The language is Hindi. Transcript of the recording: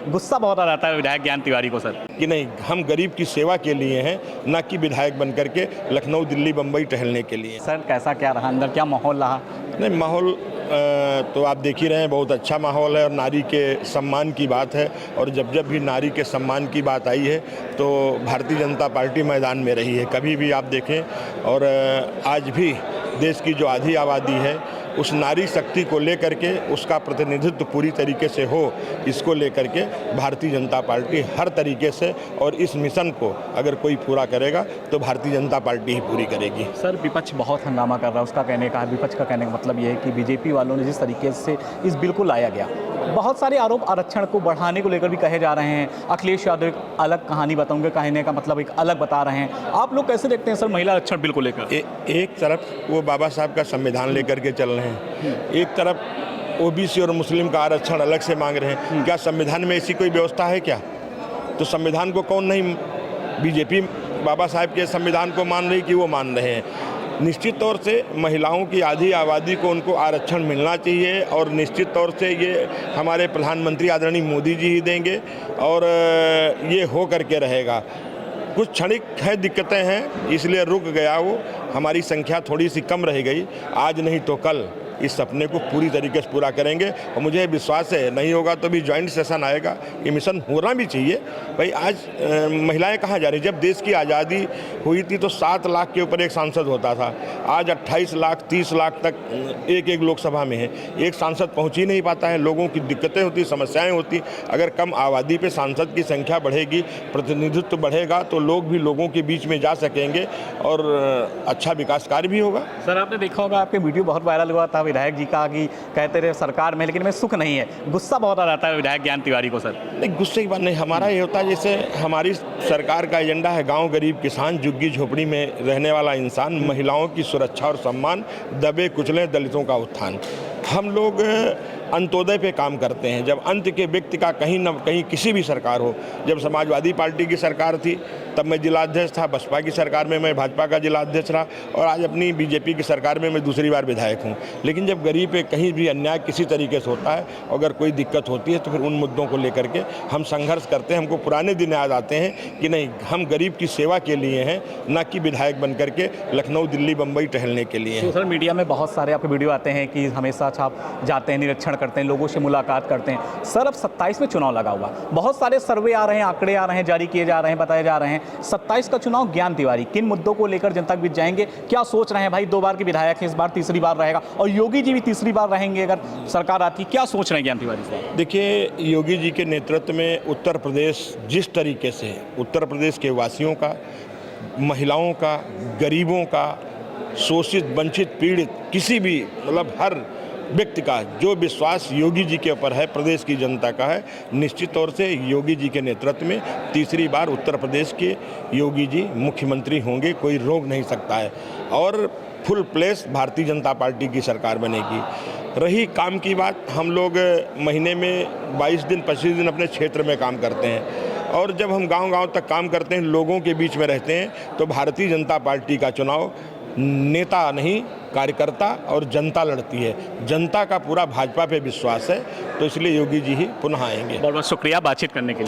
गुस्सा बहुत आ जाता है विधायक ज्ञान तिवारी को सर। कि नहीं, हम गरीब की सेवा के लिए हैं, ना कि विधायक बन करके लखनऊ दिल्ली बम्बई टहलने के लिए। सर कैसा क्या रहा अंदर, क्या माहौल रहा? नहीं, माहौल तो आप देख ही रहे हैं, बहुत अच्छा माहौल है और नारी के सम्मान की बात है। और जब जब भी नारी के सम्मान की बात आई है तो भारतीय जनता पार्टी मैदान में रही है, कभी भी आप देखें। और आज भी देश की जो आधी आबादी है उस नारी शक्ति को लेकर के उसका प्रतिनिधित्व पूरी तरीके से हो, इसको लेकर के भारतीय जनता पार्टी हर तरीके से, और इस मिशन को अगर कोई पूरा करेगा तो भारतीय जनता पार्टी ही पूरी करेगी। सर विपक्ष बहुत हंगामा कर रहा है, उसका कहने का, विपक्ष का कहने का मतलब ये है कि बीजेपी वालों ने जिस तरीके से इस बिल को लाया गया, बहुत सारे आरोप आरक्षण को बढ़ाने को लेकर भी कहे जा रहे हैं। अखिलेश यादव एक अलग कहानी बताऊंगे, कहने का मतलब एक अलग बता रहे हैं। आप लोग कैसे देखते हैं सर महिला आरक्षण बिल को लेकर? एक तरफ वो बाबा साहब का संविधान लेकर के चल रहे हैं, एक तरफ ओबीसी और मुस्लिम का आरक्षण अलग से मांग रहे हैं। क्या संविधान में ऐसी कोई व्यवस्था है क्या? तो संविधान को कौन नहीं, बीजेपी बाबा साहब के संविधान को मान रही कि वो मान रहे हैं। निश्चित तौर से महिलाओं की आधी आबादी को उनको आरक्षण मिलना चाहिए, और निश्चित तौर से ये हमारे प्रधानमंत्री आदरणीय मोदी जी ही देंगे, और ये हो करके रहेगा। कुछ क्षणिक है दिक्कतें हैं, इसलिए रुक गया वो, हमारी संख्या थोड़ी सी कम रह गई। आज नहीं तो कल इस सपने को पूरी तरीके से पूरा करेंगे, और मुझे विश्वास है नहीं होगा तो भी जॉइंट सेशन आएगा। ये मिशन होना भी चाहिए भाई। आज महिलाएं कहाँ जा रही? जब देश की आज़ादी हुई थी तो 7 लाख के ऊपर एक सांसद होता था, आज 28 लाख 30 लाख तक एक लोकसभा में है। एक सांसद पहुँच ही नहीं पाता है, लोगों की दिक्कतें होती, समस्याएँ होती। अगर कम आबादी पर सांसद की संख्या बढ़ेगी, प्रतिनिधित्व बढ़ेगा, तो लोग भी लोगों के बीच में जा सकेंगे और अच्छा विकास कार्य भी होगा। सर आपने देखा होगा, आपके वीडियो बहुत वायरल हुआ था विधायक जी का कि कहते रहे सरकार में, लेकिन मैं सुख नहीं है, गुस्सा बहुत आ जाता है विधायक ज्ञान तिवारी को सर। नहीं, गुस्से की बात नहीं, हमारा ये होता है जैसे हमारी सरकार का एजेंडा है गांव गरीब किसान, झुग्गी झोपड़ी में रहने वाला इंसान, महिलाओं की सुरक्षा और सम्मान, दबे कुचले दलितों का उत्थान। हम लोग अंत्योदय पे काम करते हैं। जब अंत के व्यक्ति का कहीं न कहीं किसी भी सरकार हो, जब समाजवादी पार्टी की सरकार थी तब मैं जिलाध्यक्ष था, बसपा की सरकार में मैं भाजपा का जिलाध्यक्ष रहा, और आज अपनी बीजेपी की सरकार में मैं दूसरी बार विधायक हूं। लेकिन जब गरीब पे कहीं भी अन्याय किसी तरीके से होता है, अगर कोई दिक्कत होती है, तो फिर उन मुद्दों को लेकर के हम संघर्ष करते हैं। हमको पुराने दिन याद आते हैं कि नहीं, हम गरीब की सेवा के लिए हैं, ना कि विधायक बन करके लखनऊ दिल्ली बम्बई टहलने के लिए। सोशल मीडिया में बहुत सारे आपके वीडियो आते हैं कि हमेशा आप जाते हैं, निरीक्षण करते हैं, लोगों से मुलाकात करते हैं। सर अब 27 में चुनाव लगा हुआ, बहुत सारे सर्वे आ रहे हैं, आंकड़े आ रहे हैं, जारी किए जा रहे हैं, बताए जा रहे हैं। 27 का चुनाव ज्ञान तिवारी किन मुद्दों को लेकर जनता के बीच जाएंगे, क्या सोच रहे हैं? भाई 2 बार के विधायक हैं, इस बार तीसरी बार रहेगा, और योगी जी भी तीसरी बार रहेंगे अगर सरकार आती, क्या सोच रहे हैं ज्ञान तिवारी साहब? देखिए, योगी जी के नेतृत्व में उत्तर प्रदेश जिस तरीके से उत्तर प्रदेश के वासियों का, महिलाओं का, गरीबों का, शोषित वंचित पीड़ित किसी भी मतलब हर व्यक्ति का जो विश्वास योगी जी के ऊपर है, प्रदेश की जनता का है, निश्चित तौर से योगी जी के नेतृत्व में तीसरी बार उत्तर प्रदेश के योगी जी मुख्यमंत्री होंगे, कोई रोक नहीं सकता है। और full place Bharatiya Janata party की सरकार बनेगी। रही काम की बात, हम लोग महीने में 22 दिन 25 दिन अपने क्षेत्र में काम करते हैं, और जब हम गांव-गांव तक काम करते हैं, लोगों के बीच में रहते हैं, तो भारतीय जनता पार्टी का चुनाव नेता नहीं, कार्यकर्ता और जनता लड़ती है। जनता का पूरा भाजपा पे विश्वास है, तो इसलिए योगी जी ही पुनः आएंगे। बहुत बहुत शुक्रिया बातचीत करने के लिए।